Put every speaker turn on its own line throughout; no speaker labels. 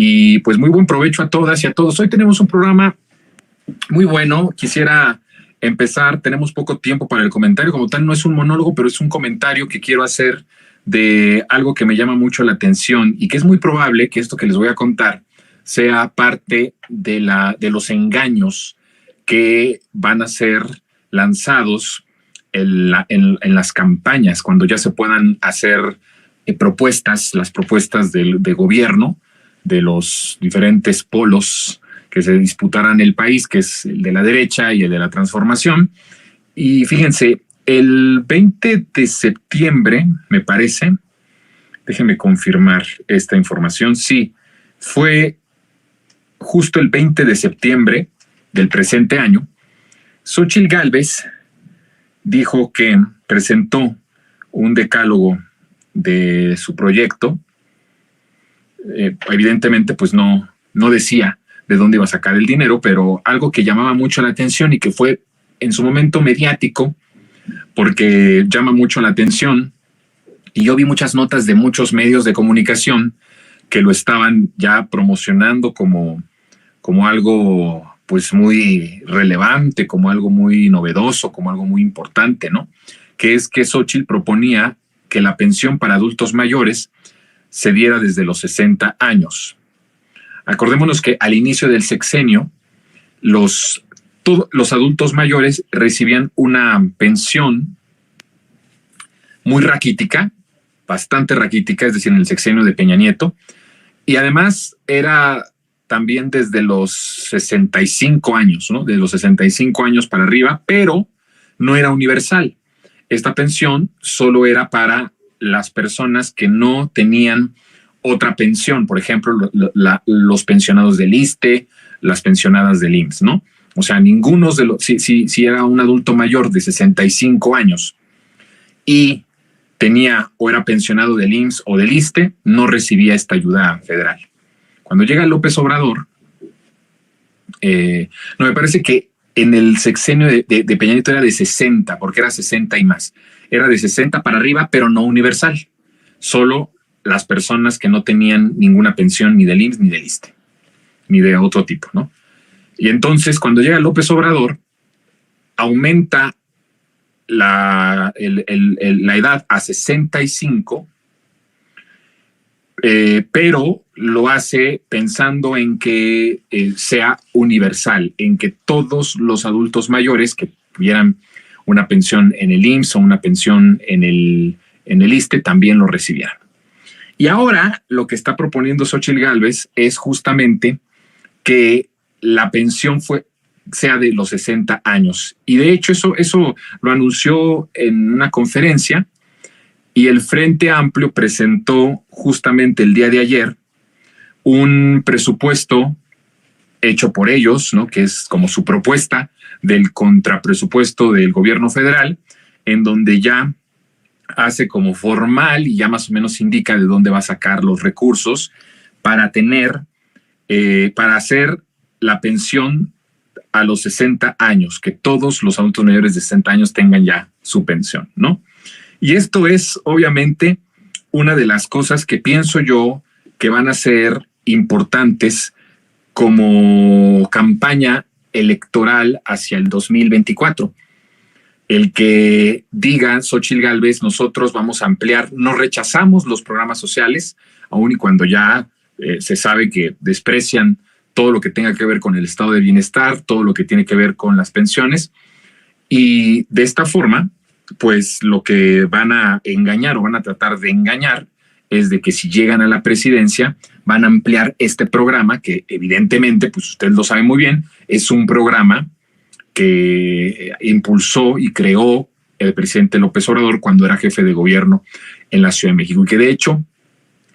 Y pues muy buen provecho a todas y a todos. Hoy tenemos un programa muy bueno. Quisiera empezar, tenemos poco tiempo para el comentario, como tal no es un monólogo, pero es un comentario que quiero hacer de algo que me llama mucho la atención y que es muy probable que esto que les voy a contar sea parte de los engaños que van a ser lanzados en las campañas, cuando ya se puedan hacer las propuestas de gobierno de los diferentes polos que se disputarán el país, que es el de la derecha y el de la transformación. Y fíjense, el 20 de septiembre, me parece, déjenme confirmar esta información, sí, fue justo el 20 de septiembre del presente año, Xóchitl Gálvez dijo que presentó un decálogo de su proyecto. Evidentemente, pues no decía de dónde iba a sacar el dinero, pero algo que llamaba mucho la atención y que fue en su momento mediático, porque llama mucho la atención, y yo vi muchas notas de muchos medios de comunicación que lo estaban ya promocionando como algo pues muy relevante, como algo muy novedoso, como algo muy importante, ¿no? Que es que Xóchitl proponía que la pensión para adultos mayores se diera desde los 60 años. Acordémonos que al inicio del sexenio, los adultos mayores recibían una pensión muy raquítica, bastante raquítica, es decir, en el sexenio de Peña Nieto, y además era también desde los 65 años, ¿no? De los 65 años para arriba, pero no era universal. Esta pensión solo era para las personas que no tenían otra pensión, por ejemplo, los pensionados del ISSSTE, las pensionadas del IMSS, ¿no? O sea, ninguno de los, si era un adulto mayor de 65 años y tenía o era pensionado del IMSS o del ISSSTE, no recibía esta ayuda federal. Cuando llega López Obrador, no, me parece que en el sexenio de Peña Nieto era de 60, porque era 60 y más. Era de 60 para arriba, pero no universal. Solo las personas que no tenían ninguna pensión ni del IMSS ni del ISSSTE, ni de otro tipo, ¿no? Y entonces, cuando llega López Obrador, aumenta la edad a 65, pero lo hace pensando en que sea universal, en que todos los adultos mayores que tuvieran una pensión en el IMSS o una pensión en el ISSSTE también lo recibieran. Y ahora lo que está proponiendo Xóchitl Gálvez es justamente que la pensión sea de los 60 años. Y de hecho eso lo anunció en una conferencia, y el Frente Amplio presentó justamente el día de ayer un presupuesto hecho por ellos, ¿no? Que es como su propuesta del contrapresupuesto del gobierno federal, en donde ya hace como formal y ya más o menos indica de dónde va a sacar los recursos para para hacer la pensión a los 60 años, que todos los adultos mayores de 60 años tengan ya su pensión, ¿no? Y esto es obviamente una de las cosas que pienso yo que van a ser importantes como campaña electoral hacia el 2024. El que diga Xóchitl Gálvez, nosotros vamos a ampliar, no rechazamos los programas sociales, aun y cuando ya se sabe que desprecian todo lo que tenga que ver con el estado de bienestar, todo lo que tiene que ver con las pensiones, y de esta forma, pues lo que van a engañar o van a tratar de engañar es de que si llegan a la presidencia van a ampliar este programa que evidentemente, pues usted lo sabe muy bien, es un programa que impulsó y creó el presidente López Obrador cuando era jefe de gobierno en la Ciudad de México, y que de hecho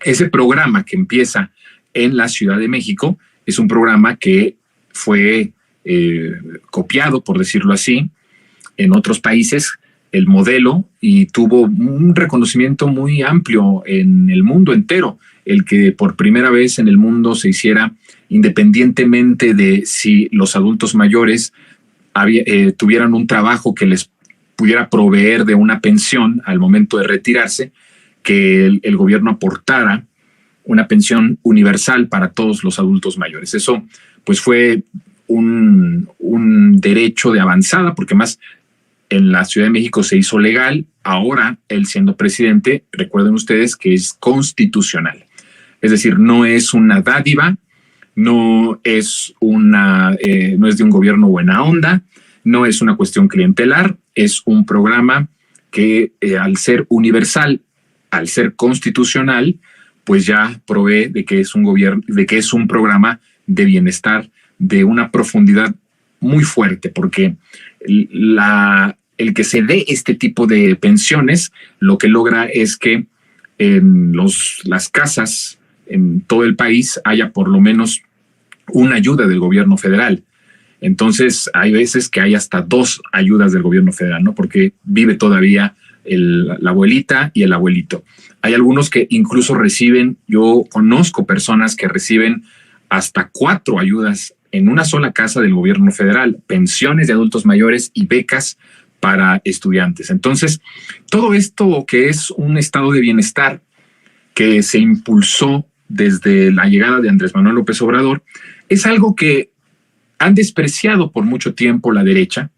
ese programa que empieza en la Ciudad de México es un programa que fue copiado, por decirlo así, en otros países, el modelo, y tuvo un reconocimiento muy amplio en el mundo entero, el que por primera vez en el mundo se hiciera independientemente de si los adultos mayores tuvieran un trabajo que les pudiera proveer de una pensión al momento de retirarse, que el gobierno aportara una pensión universal para todos los adultos mayores. Eso pues fue un derecho de avanzada, porque más en la Ciudad de México se hizo legal. Ahora, él siendo presidente, recuerden ustedes que es constitucional. Es decir, no es una dádiva, no es de un gobierno buena onda, no es una cuestión clientelar, es un programa que al ser universal, al ser constitucional, pues ya provee de que es un programa de bienestar de una profundidad muy fuerte, porque el que se dé este tipo de pensiones lo que logra es que en las casas en todo el país haya por lo menos una ayuda del gobierno federal. Entonces hay veces que hay hasta 2 ayudas del gobierno federal, ¿no? Porque vive todavía la abuelita y el abuelito. Hay algunos que incluso reciben, yo conozco personas que reciben hasta 4 ayudas en una sola casa del gobierno federal, pensiones de adultos mayores y becas para estudiantes. Entonces, todo esto que es un estado de bienestar que se impulsó desde la llegada de Andrés Manuel López Obrador, es algo que han despreciado por mucho tiempo la derecha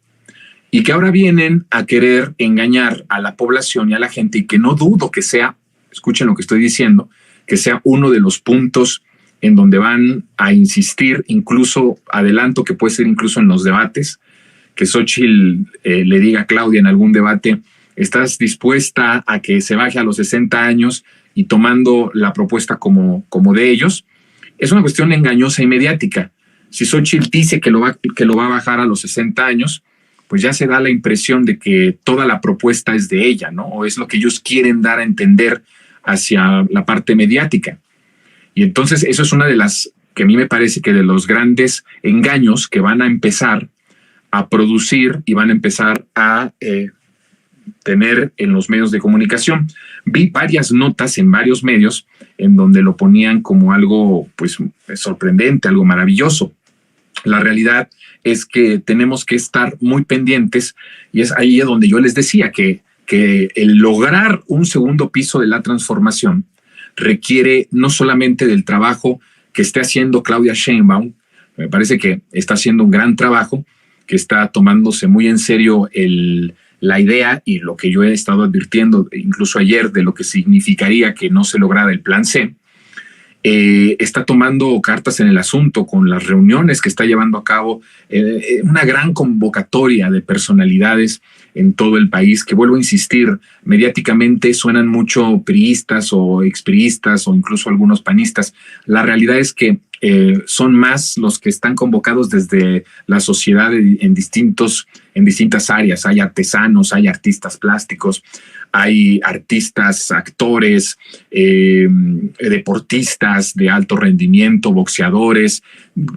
y que ahora vienen a querer engañar a la población y a la gente, y que no dudo que sea, escuchen lo que estoy diciendo, que sea uno de los puntos en donde van a insistir, incluso adelanto que puede ser incluso en los debates, que Xóchitl le diga a Claudia en algún debate: ¿estás dispuesta a que se baje a los 60 años? Y tomando la propuesta como de ellos, es una cuestión engañosa y mediática. Si Xóchitl dice que lo va a bajar a los 60 años, pues ya se da la impresión de que toda la propuesta es de ella, ¿no? O es lo que ellos quieren dar a entender hacia la parte mediática. Y entonces eso es una de las que a mí me parece que de los grandes engaños que van a empezar a producir y van a empezar a tener en los medios de comunicación. Vi varias notas en varios medios en donde lo ponían como algo pues sorprendente, algo maravilloso. La realidad es que tenemos que estar muy pendientes, y es ahí donde yo les decía que el lograr un segundo piso de la transformación requiere no solamente del trabajo que esté haciendo Claudia Sheinbaum, me parece que está haciendo un gran trabajo, que está tomándose muy en serio la idea y lo que yo he estado advirtiendo incluso ayer de lo que significaría que no se lograra el plan C. Está tomando cartas en el asunto con las reuniones que está llevando a cabo, una gran convocatoria de personalidades en todo el país, que vuelvo a insistir, mediáticamente suenan mucho priistas o expriistas o incluso algunos panistas. La realidad es que son más los que están convocados desde la sociedad en distintas áreas. Hay artesanos, hay artistas plásticos, hay artistas, actores, deportistas de alto rendimiento, boxeadores,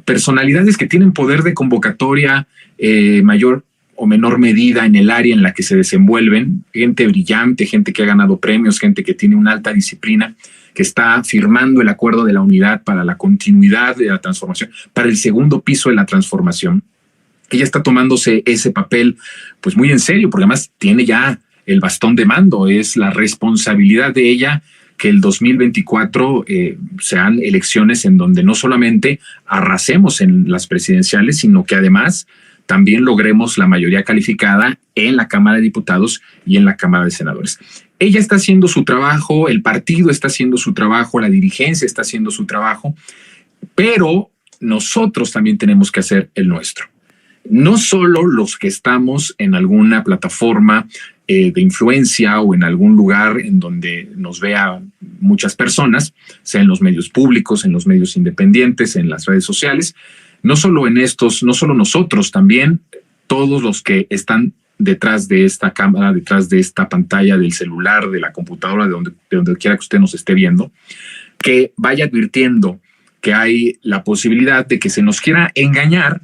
personalidades que tienen poder de convocatoria mayor o menor medida en el área en la que se desenvuelven, gente brillante, gente que ha ganado premios, gente que tiene una alta disciplina, que está firmando el acuerdo de la unidad para la continuidad de la transformación, para el segundo piso de la transformación. Ella está tomándose ese papel pues muy en serio, porque además tiene ya el bastón de mando, es la responsabilidad de ella que el 2024 sean elecciones en donde no solamente arrasemos en las presidenciales, sino que además también logremos la mayoría calificada en la Cámara de Diputados y en la Cámara de Senadores. Ella está haciendo su trabajo, el partido está haciendo su trabajo, la dirigencia está haciendo su trabajo, pero nosotros también tenemos que hacer el nuestro. No solo los que estamos en alguna plataforma de influencia o en algún lugar en donde nos vean muchas personas, sea en los medios públicos, en los medios independientes, en las redes sociales, no solo nosotros, también todos los que están detrás de esta cámara, detrás de esta pantalla del celular, de la computadora, de donde quiera que usted nos esté viendo, que vaya advirtiendo que hay la posibilidad de que se nos quiera engañar,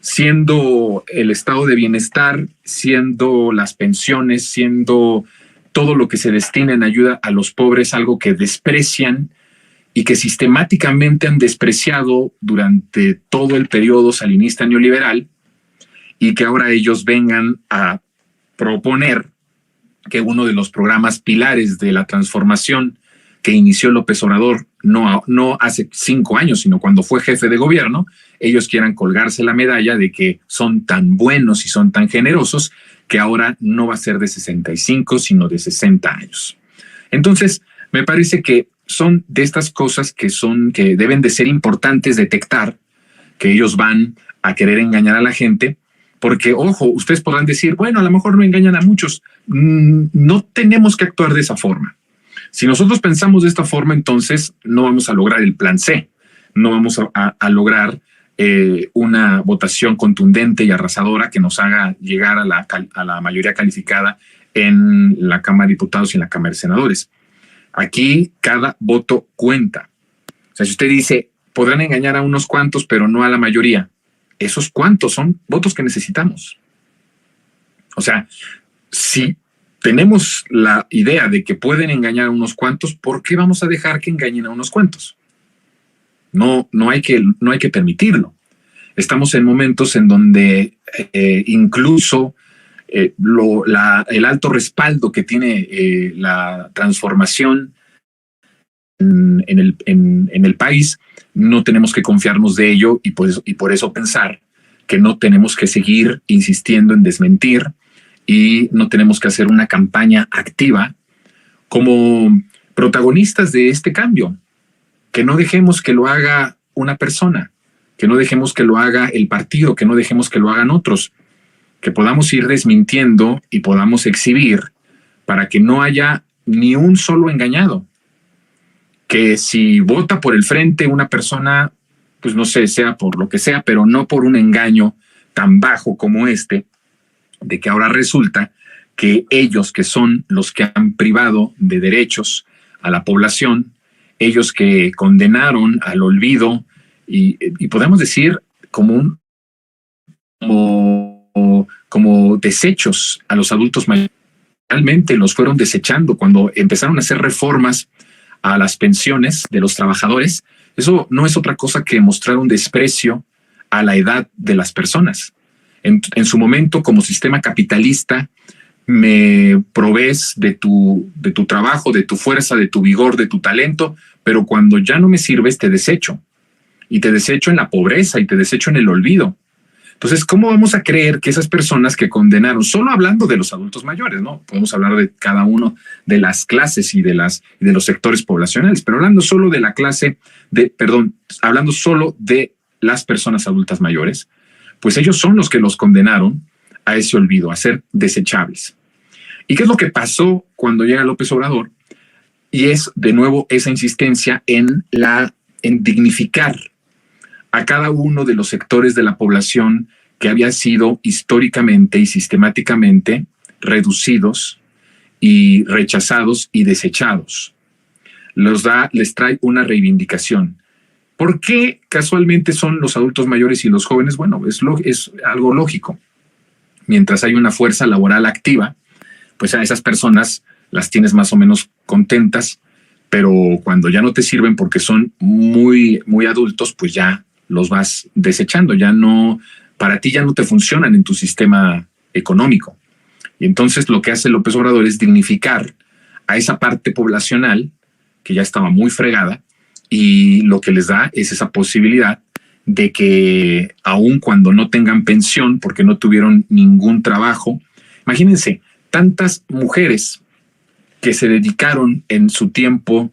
siendo el estado de bienestar, siendo las pensiones, siendo todo lo que se destina en ayuda a los pobres, algo que desprecian y que sistemáticamente han despreciado durante todo el periodo salinista neoliberal, y que ahora ellos vengan a proponer que uno de los programas pilares de la transformación que inició López Obrador no hace 5 años, sino cuando fue jefe de gobierno, ellos quieran colgarse la medalla de que son tan buenos y son tan generosos que ahora no va a ser de 65, sino de 60 años. Entonces, me parece que son de estas cosas que deben de ser importantes detectar, que ellos van a querer engañar a la gente, porque, ojo, ustedes podrán decir, bueno, a lo mejor no engañan a muchos. No tenemos que actuar de esa forma. Si nosotros pensamos de esta forma, entonces no vamos a lograr el plan C, no vamos a lograr una votación contundente y arrasadora que nos haga llegar a la mayoría calificada en la Cámara de Diputados y en la Cámara de Senadores. Aquí cada voto cuenta. O sea, si usted dice, podrán engañar a unos cuantos, pero no a la mayoría, esos cuantos son votos que necesitamos. O sea, si tenemos la idea de que pueden engañar a unos cuantos, ¿por qué vamos a dejar que engañen a unos cuantos? No hay que permitirlo. Estamos en momentos en donde incluso el alto respaldo que tiene la transformación en el país, no tenemos que confiarnos de ello y por eso pensar que no tenemos que seguir insistiendo en desmentir y no tenemos que hacer una campaña activa como protagonistas de este cambio. Que no dejemos que lo haga una persona, que no dejemos que lo haga el partido, que no dejemos que lo hagan otros, que podamos ir desmintiendo y podamos exhibir para que no haya ni un solo engañado. Que si vota por el frente una persona, pues no sé, sea por lo que sea, pero no por un engaño tan bajo como este, de que ahora resulta que ellos, que son los que han privado de derechos a la población, ellos que condenaron al olvido y podemos decir como desechos a los adultos mayores, realmente los fueron desechando cuando empezaron a hacer reformas a las pensiones de los trabajadores. Eso no es otra cosa que mostrar un desprecio a la edad de las personas. En su momento, como sistema capitalista, me provees de tu trabajo, de tu fuerza, de tu vigor, de tu talento, pero cuando ya no me sirves, te desecho. Y te desecho en la pobreza y te desecho en el olvido. Entonces, ¿cómo vamos a creer que esas personas que condenaron, solo hablando de los adultos mayores, ¿no? Podemos hablar de cada uno de las clases y de los sectores poblacionales, pero hablando solo de hablando solo de las personas adultas mayores, pues ellos son los que los condenaron a ese olvido, a ser desechables. ¿Y qué es lo que pasó cuando llega López Obrador? Y es de nuevo esa insistencia en dignificar a cada uno de los sectores de la población que había sido históricamente y sistemáticamente reducidos y rechazados y desechados. Les trae una reivindicación. ¿Por qué casualmente son los adultos mayores y los jóvenes? Bueno, es algo lógico. Mientras hay una fuerza laboral activa, pues a esas personas las tienes más o menos contentas, pero cuando ya no te sirven porque son muy, muy adultos, pues ya los vas desechando, para ti ya no te funcionan en tu sistema económico. Y entonces lo que hace López Obrador es dignificar a esa parte poblacional que ya estaba muy fregada y lo que les da es esa posibilidad de que aun cuando no tengan pensión porque no tuvieron ningún trabajo, imagínense, tantas mujeres que se dedicaron en su tiempo,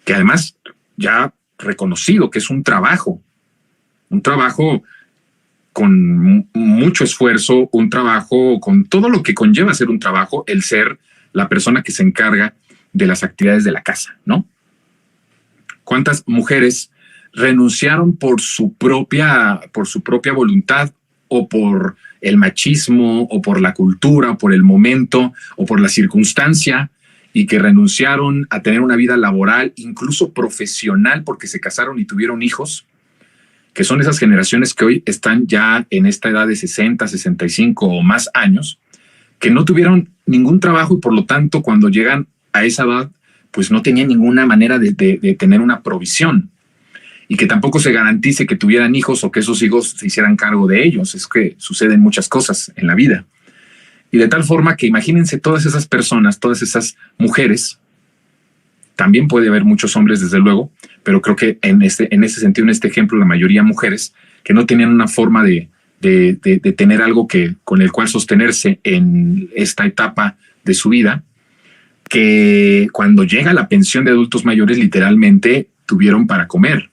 que además ya reconocido que es un trabajo con mucho esfuerzo, un trabajo con todo lo que conlleva ser un trabajo, el ser la persona que se encarga de las actividades de la casa, ¿no? ¿Cuántas mujeres renunciaron por su propia voluntad o por el machismo o por la cultura o por el momento o por la circunstancia y que renunciaron a tener una vida laboral, incluso profesional, porque se casaron y tuvieron hijos, que son esas generaciones que hoy están ya en esta edad de 60, 65 o más años, que no tuvieron ningún trabajo y por lo tanto cuando llegan a esa edad, pues no tenían ninguna manera de tener una provisión y que tampoco se garantice que tuvieran hijos o que esos hijos se hicieran cargo de ellos. Es que suceden muchas cosas en la vida. Y de tal forma que imagínense todas esas personas, todas esas mujeres También puede haber muchos hombres, desde luego, pero creo que en ese sentido, en este ejemplo, la mayoría mujeres que no tenían una forma de tener algo con el cual sostenerse en esta etapa de su vida, que cuando llega la pensión de adultos mayores, literalmente tuvieron para comer,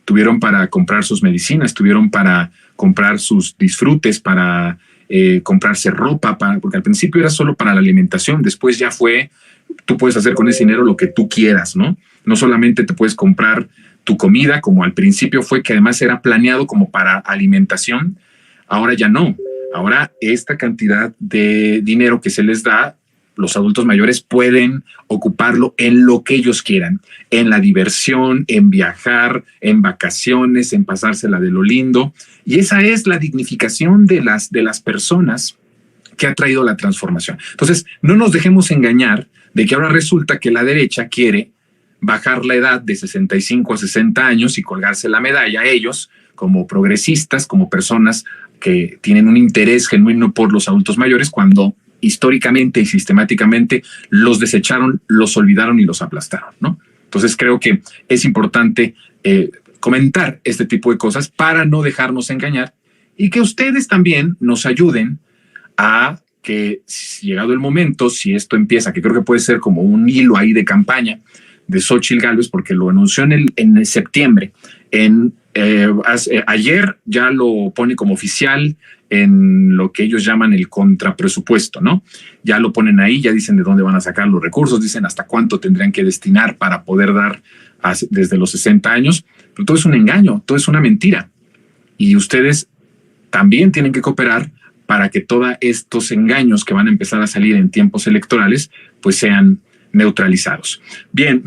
tuvieron para comprar sus medicinas, tuvieron para comprar sus disfrutes, para comprarse ropa, porque al principio era solo para la alimentación, después ya fue, tú puedes hacer con ese dinero lo que tú quieras, ¿no? No solamente te puedes comprar tu comida, como al principio fue, que además era planeado como para alimentación, ahora ya no. Ahora esta cantidad de dinero que se les da, los adultos mayores pueden ocuparlo en lo que ellos quieran, en la diversión, en viajar, en vacaciones, en pasársela de lo lindo. Y esa es la dignificación de las personas que ha traído la transformación. Entonces, no nos dejemos engañar de que ahora resulta que la derecha quiere bajar la edad de 65 a 60 años y colgarse la medalla a ellos como progresistas, como personas que tienen un interés genuino por los adultos mayores, cuando históricamente y sistemáticamente los desecharon, los olvidaron y los aplastaron, ¿no? Entonces creo que es importante comentar este tipo de cosas para no dejarnos engañar y que ustedes también nos ayuden a que, llegado el momento, si esto empieza, que creo que puede ser como un hilo ahí de campaña de Xóchitl Gálvez, porque lo anunció en septiembre, ayer ya lo pone como oficial en lo que ellos llaman el contrapresupuesto, ¿no? Ya lo ponen ahí, ya dicen de dónde van a sacar los recursos, dicen hasta cuánto tendrían que destinar para poder dar desde los 60 años, pero todo es un engaño, todo es una mentira. Y ustedes también tienen que cooperar para que todos estos engaños que van a empezar a salir en tiempos electorales, pues sean neutralizados. Bien,